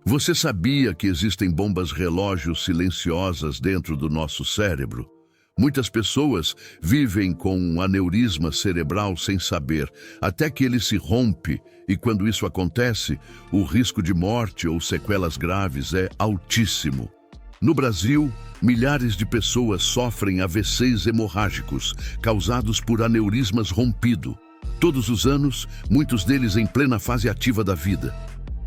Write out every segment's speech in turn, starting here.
Você sabia que existem bombas relógios silenciosas dentro do nosso cérebro? Muitas pessoas vivem com um aneurisma cerebral sem saber, até que ele se rompe, e quando isso acontece, o risco de morte ou sequelas graves é altíssimo. No Brasil, milhares de pessoas sofrem AVCs hemorrágicos, causados por aneurismas rompido. Todos os anos, muitos deles em plena fase ativa da vida.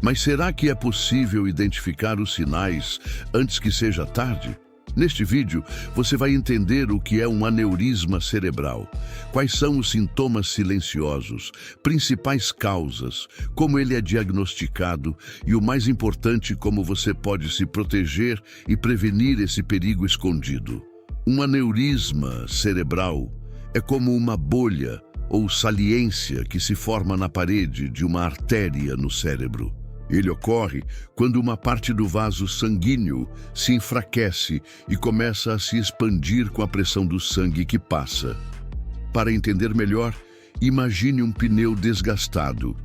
Mas será que é possível identificar os sinais antes que seja tarde? Neste vídeo, você vai entender o que é um aneurisma cerebral, quais são os sintomas silenciosos, principais causas, como ele é diagnosticado e, o mais importante, como você pode se proteger e prevenir esse perigo escondido. Um aneurisma cerebral é como uma bolha ou saliência que se forma na parede de uma artéria no cérebro. Ele ocorre quando uma parte do vaso sanguíneo se enfraquece e começa a se expandir com a pressão do sangue que passa. Para entender melhor, imagine um pneu desgastado.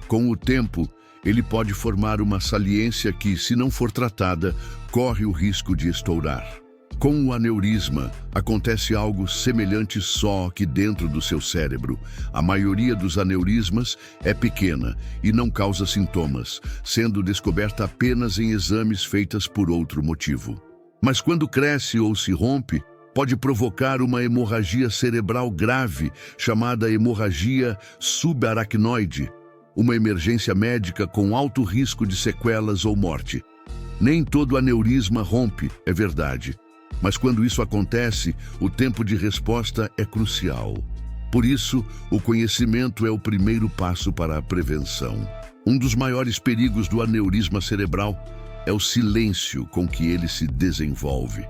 Com o tempo, ele pode formar uma saliência que, se não for tratada, corre o risco de estourar. Com o aneurisma, acontece algo semelhante, só que dentro do seu cérebro. A maioria dos aneurismas é pequena e não causa sintomas, sendo descoberta apenas em exames feitos por outro motivo. Mas quando cresce ou se rompe, pode provocar uma hemorragia cerebral grave, chamada hemorragia subaracnoide, uma emergência médica com alto risco de sequelas ou morte. Nem todo aneurisma rompe, é verdade. Mas quando isso acontece, o tempo de resposta é crucial. Por isso, o conhecimento é o primeiro passo para a prevenção. Um dos maiores perigos do aneurisma cerebral é o silêncio com que ele se desenvolve.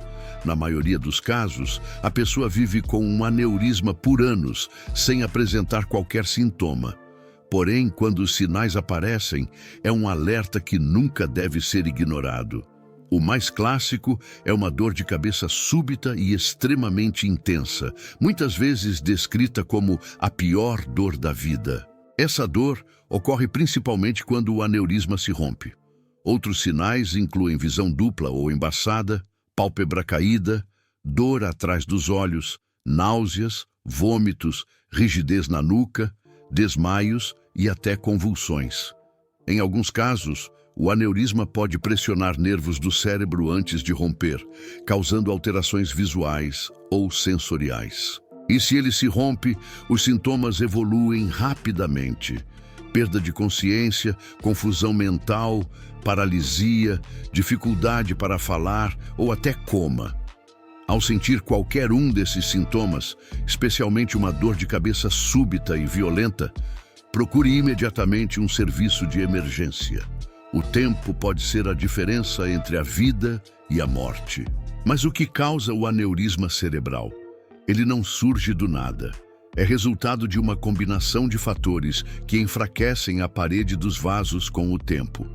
Na maioria dos casos, a pessoa vive com um aneurisma por anos, sem apresentar qualquer sintoma. Porém, quando os sinais aparecem, é um alerta que nunca deve ser ignorado. O mais clássico é uma dor de cabeça súbita e extremamente intensa, muitas vezes descrita como a pior dor da vida. Essa dor ocorre principalmente quando o aneurisma se rompe. Outros sinais incluem visão dupla ou embaçada, pálpebra caída, dor atrás dos olhos, náuseas, vômitos, rigidez na nuca, desmaios e até convulsões. Em alguns casos, o aneurisma pode pressionar nervos do cérebro antes de romper, causando alterações visuais ou sensoriais. E se ele se rompe, os sintomas evoluem rapidamente. Perda de consciência, confusão mental, paralisia, dificuldade para falar ou até coma. Ao sentir qualquer um desses sintomas, especialmente uma dor de cabeça súbita e violenta, procure imediatamente um serviço de emergência. O tempo pode ser a diferença entre a vida e a morte. Mas o que causa o aneurisma cerebral? Ele não surge do nada. É resultado de uma combinação de fatores que enfraquecem a parede dos vasos com o tempo.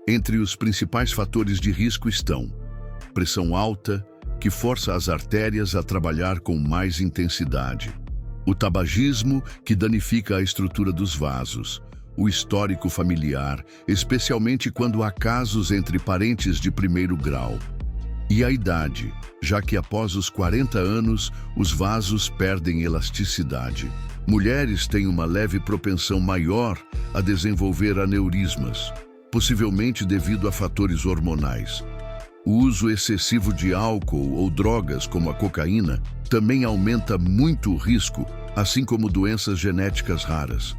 Entre os principais fatores de risco estão pressão alta, que força as artérias a trabalhar com mais intensidade. O tabagismo, que danifica a estrutura dos vasos. O histórico familiar, especialmente quando há casos entre parentes de primeiro grau. E a idade, já que após os 40 anos, os vasos perdem elasticidade. Mulheres têm uma leve propensão maior a desenvolver aneurismas, possivelmente devido a fatores hormonais. O uso excessivo de álcool ou drogas como a cocaína também aumenta muito o risco, assim como doenças genéticas raras.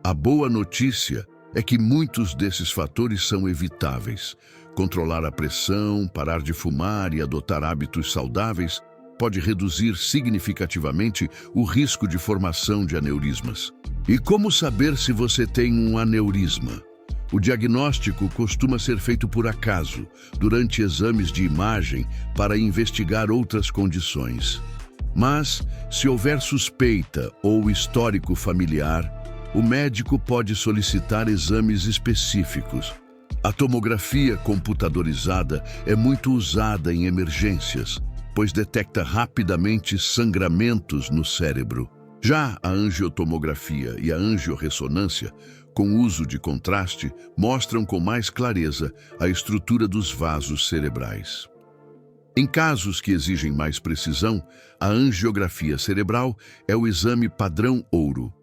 A boa notícia é que muitos desses fatores são evitáveis. Controlar a pressão, parar de fumar e adotar hábitos saudáveis pode reduzir significativamente o risco de formação de aneurismas. E como saber se você tem um aneurisma? O diagnóstico costuma ser feito por acaso, durante exames de imagem para investigar outras condições. Mas, se houver suspeita ou histórico familiar, o médico pode solicitar exames específicos. A tomografia computadorizada é muito usada em emergências, pois detecta rapidamente sangramentos no cérebro. Já a angiotomografia e a angiorressonância com uso de contraste, mostram com mais clareza a estrutura dos vasos cerebrais. Em casos que exigem mais precisão, a angiografia cerebral é o exame padrão ouro.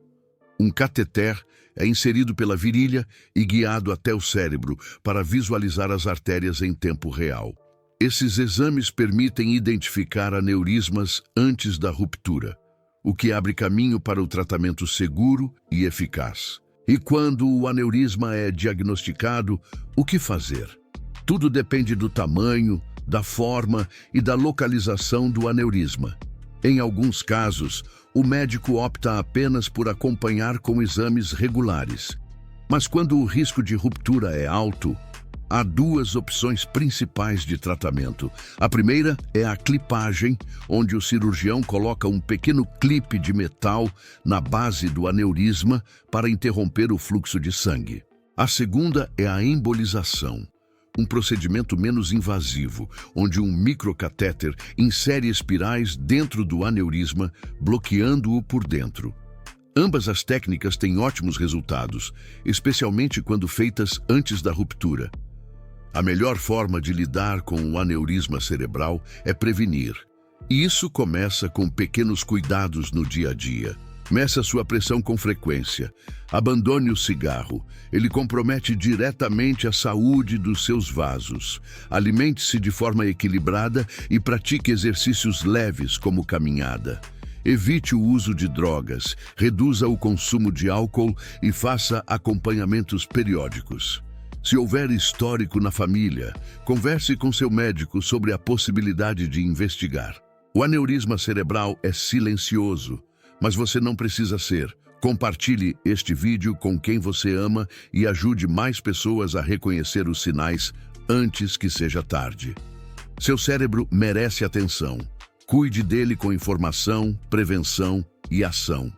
Um cateter é inserido pela virilha e guiado até o cérebro para visualizar as artérias em tempo real. Esses exames permitem identificar aneurismas antes da ruptura, o que abre caminho para o tratamento seguro e eficaz. E quando o aneurisma é diagnosticado, o que fazer? Tudo depende do tamanho, da forma e da localização do aneurisma. Em alguns casos, o médico opta apenas por acompanhar com exames regulares. Mas quando o risco de ruptura é alto, há duas opções principais de tratamento. A primeira é a clipagem, onde o cirurgião coloca um pequeno clipe de metal na base do aneurisma para interromper o fluxo de sangue. A segunda é a embolização, um procedimento menos invasivo, onde um microcatéter insere espirais dentro do aneurisma, bloqueando-o por dentro. Ambas as técnicas têm ótimos resultados, especialmente quando feitas antes da ruptura. A melhor forma de lidar com o aneurisma cerebral é prevenir. E isso começa com pequenos cuidados no dia a dia. Meça sua pressão com frequência. Abandone o cigarro. Ele compromete diretamente a saúde dos seus vasos. Alimente-se de forma equilibrada e pratique exercícios leves, como caminhada. Evite o uso de drogas, reduza o consumo de álcool e faça acompanhamentos periódicos. Se houver histórico na família, converse com seu médico sobre a possibilidade de investigar. O aneurisma cerebral é silencioso, mas você não precisa ser. Compartilhe este vídeo com quem você ama e ajude mais pessoas a reconhecer os sinais antes que seja tarde. Seu cérebro merece atenção. Cuide dele com informação, prevenção e ação.